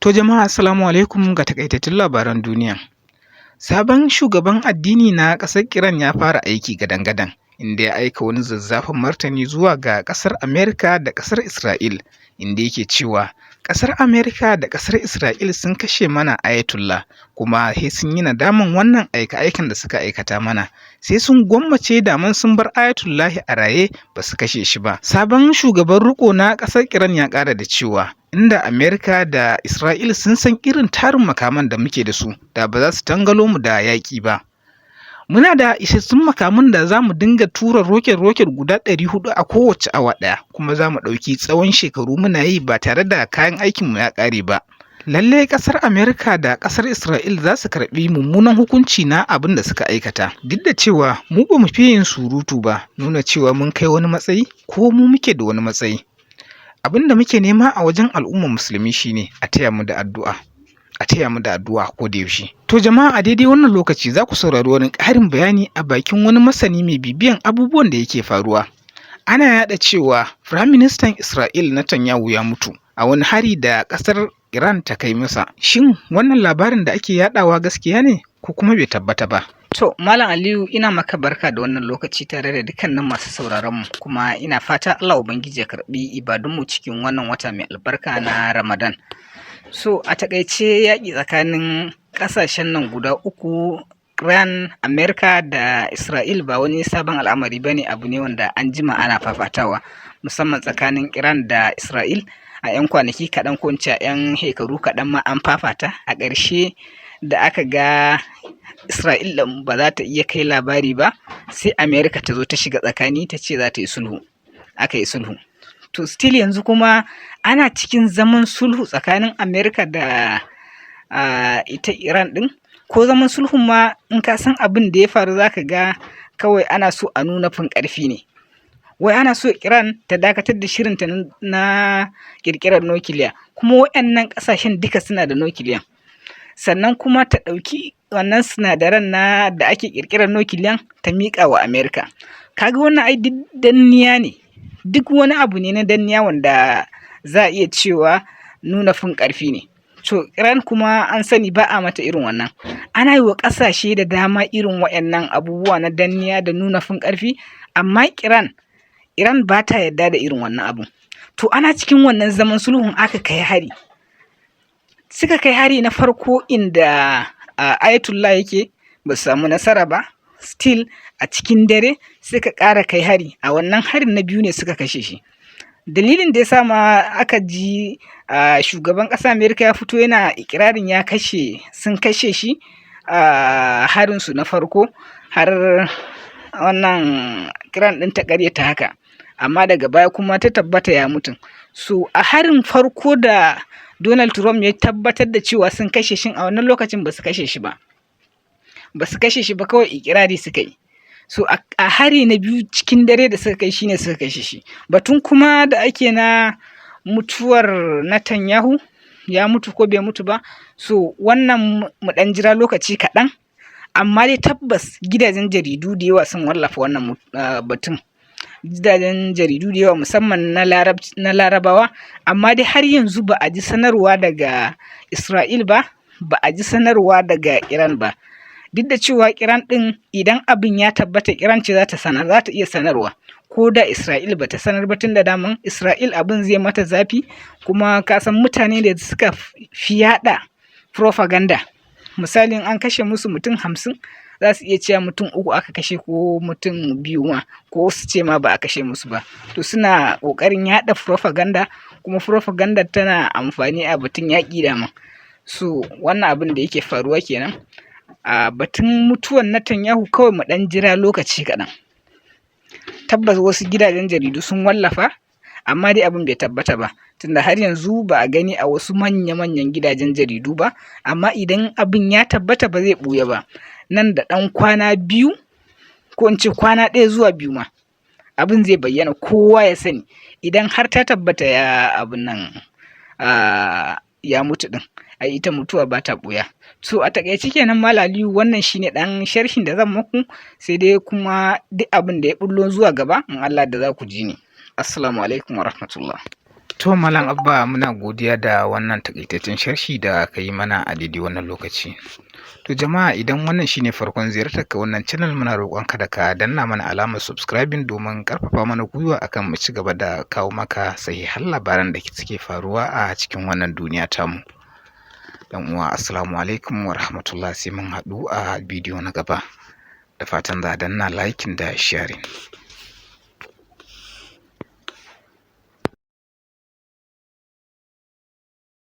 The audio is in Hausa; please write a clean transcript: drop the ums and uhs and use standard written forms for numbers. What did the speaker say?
To jama'a assalamu alaikum ga takaitattun labaran duniya. Sabon shugaban addini na ƙasar Iran ya fara aiki gadan-gadan, inda ya aika wani zazzafan martani zuwa ga ƙasar Amerika da ƙasar Isra'il, inda yake cewa ƙasar Amerika da ƙasar Isra'il sun kashe mana Ayatollah, kuma sai sun yi nadaman wannan aika-aikan da suka aikata mana, sai sun gwammace daman sun bar Ayatollahi a raye ba su kashe shi ba. Sabon shugaban riƙo na ƙasar Iran ya ƙara da cewa inda Amerika da Isra'il sun san irin tarin makaman da muke da su, da ba za su tangalo mu da yaƙi ba. Muna da isassun makaman da za mu dinga tura roket-roket guda 400 a kowace awa ɗaya, kuma za mu ɗauki tsawon shekaru muna yi ba tare da kayan aikinmu ya ƙare ba. Lallai ƙasar Amerika da ƙasar Isra'il za su karɓi mummunan hukunci na abin da suka aikata. Duk da cewa mu ba mu fiye yin surutu ba, nuna cewa mun kai wani matsayi ko mu muke da wani matsayi. Abin da muke nema a wajen al'ummar musulmi shine a taya mu da addu'a. A taya mu da addu'a ko da yaushe. To jama'a a daidai wannan lokaci za ku saurari wani ƙarin bayani a bakin wani masani mai bibiyan abubuwan da yake faruwa. Ana yaɗa cewa Firaministan Isra'il Netanyahu ya mutu a wani hari da ƙasar Iran ta kai masa. Shin wannan labarin da ake yaɗawa gaskiya ne ko kuma bai tabbata ba? To, Malam Aliyu ina maka barka da wannan lokaci tare da dukkanin masu sauraron mu, kuma ina fata Allah Ubangiji ya karɓi ibadunmu cikin wannan wata mai albarka na Ramadan. So, a taƙaice yaƙi tsakanin ƙasashen nan guda uku, Iran, Amerika da Isra'il ba wani sabon al'amari ba ne, abu ne wanda an jima ana fafatawa, musamman tsakanin Iran da Isra'il. A 'yan kwanaki kaɗan ko a 'yan shekaru kaɗan ma an fafata, a ƙarshe da aka ga Isra'il ɗin ba za ta iya kai labari ba, sai Amerika ta zo ta shiga tsakani ta ce za ta yi sulhu. Aka yi sulhu. To still yanzu kuma ana cikin zaman sulhu tsakanin Amerika da ita Iran ɗin, ko zaman sulhun ma in ka san abin da ya faru za ka ga kawai ana so a nuna fin ƙarfi ne. Wai ana so Iran ta dakatar da shirinta na ƙirƙirar nukiliya, kuma waɗannan ƙasashen duka suna da nukiliyan. Sannan kuma ta ɗauki wannan sinadaran da ake ƙirƙirar nukiliyan ta miƙa wa Amerika. Kaga wannan ai duk danniya ne, duk wani abu ne na danniya wanda za a iya cewa nuna fin ƙarfi ne. To Iran kuma an sani ba a mata irin wannan. Ana yi wa ƙasashe da dama irin waɗannan abubuwa na danniya da nuna fin ƙarfi, amma Iran ba ta yarda da irin wannan abu. To ana cikin wannan zaman sulhun aka kai hari. Suka kai hari na farko inda Ayatollah yake, ba su samu nasara ba. Still a cikin dare suka ƙara kai hari. A wannan harin na biyu ne suka kashe shi. Dalilin da ya sa ma aka ji shugaban ƙasa Amerika ya fito yana ikirarin sun kashe shi a harinsu na farko, har wannan kiran ɗin ta ƙaryata haka. Amma daga baya kuma ta tabbata ya mutu. So a harin farko da Donald Trump ya tabbatar da cewa sun kashe shi, a wannan lokacin ba su kashe shi ba. Ba su kashe shi ba, kawai ikirari suka yi. So a hari na biyu cikin dare da suka kai shi ne suka kashe shi. Batun kuma da ake na mutuwar Netanyahu, ya mutu ko bai mutu ba, so wannan mu ɗan jira lokaci kaɗan. Amma dai tabbas gidajen jaridu da yawa sun wallafa wannan batun. Gidajen jaridu da yawa musamman na Larabawa, amma dai har yanzu ba a ji sanarwa daga Isra'il ba, ba a ji sanarwa daga Iran ba. Duk da cewa Iran ɗin idan abin ya tabbata, Iran ce za ta iya sanarwa. Ko da Isra'il ba ta sanar ba, tun da daman Isra'il abin zai mata zafi, kuma ka san mutane da suka fi yaɗa propaganda. Misalin an kashe musu mutum 50, za su iya cewa mutum 3 aka kashe ko mutum 2 ma, ko su ce ma ba a kashe musu ba. To suna ƙoƙarin yaɗa propaganda, kuma propaganda tana amfani a batun yaƙi dama. So wannan abin da yake faruwa kenan. A batun mutuwan Netanyahu kawai mu ɗan jira lokaci kaɗan. Tabbas wasu gidajen jaridu sun wallafa, amma dai abin bai tabbata ba, tunda har yanzu ba a gani a wasu manya-manyan gidajen jaridu ba. Amma idan abin ya tabbata ba zai ɓuya ba, nan da ɗan kwana 2, ko in ce kwana 1 zuwa 2 ma, abin zai bayyana, kowa ya sani, idan har ta tabbata ya mutu ɗin. Ai ita mutuwa ba ta ɓuya. So a taƙaice kenan Malam Aliyu, wannan shine ɗan sharhin da zan muku, sai dai kuma duk abin da ya ɓullo zuwa gaba in Allah da za ku ji ni. Assalamu alaikum wa rahmatullah. To Malam Abba muna godiya da wannan takaitaccen sharhi da ka yi mana a daidai wannan lokaci. To jama'a idan wannan shine farkon ziyartar ka wannan channel muna roƙon ka da ka danna mana alamar subscribing domin ƙarfafa mana gwiwa akan mu ci gaba da kawo maka sahihan labaran da suke faruwa a cikin wannan duniya tamu. Dan uwa assalamu alaikum wa rahmatullah sai mun haɗu a bidiyo na gaba. Da fatan za a danna liking da sharing.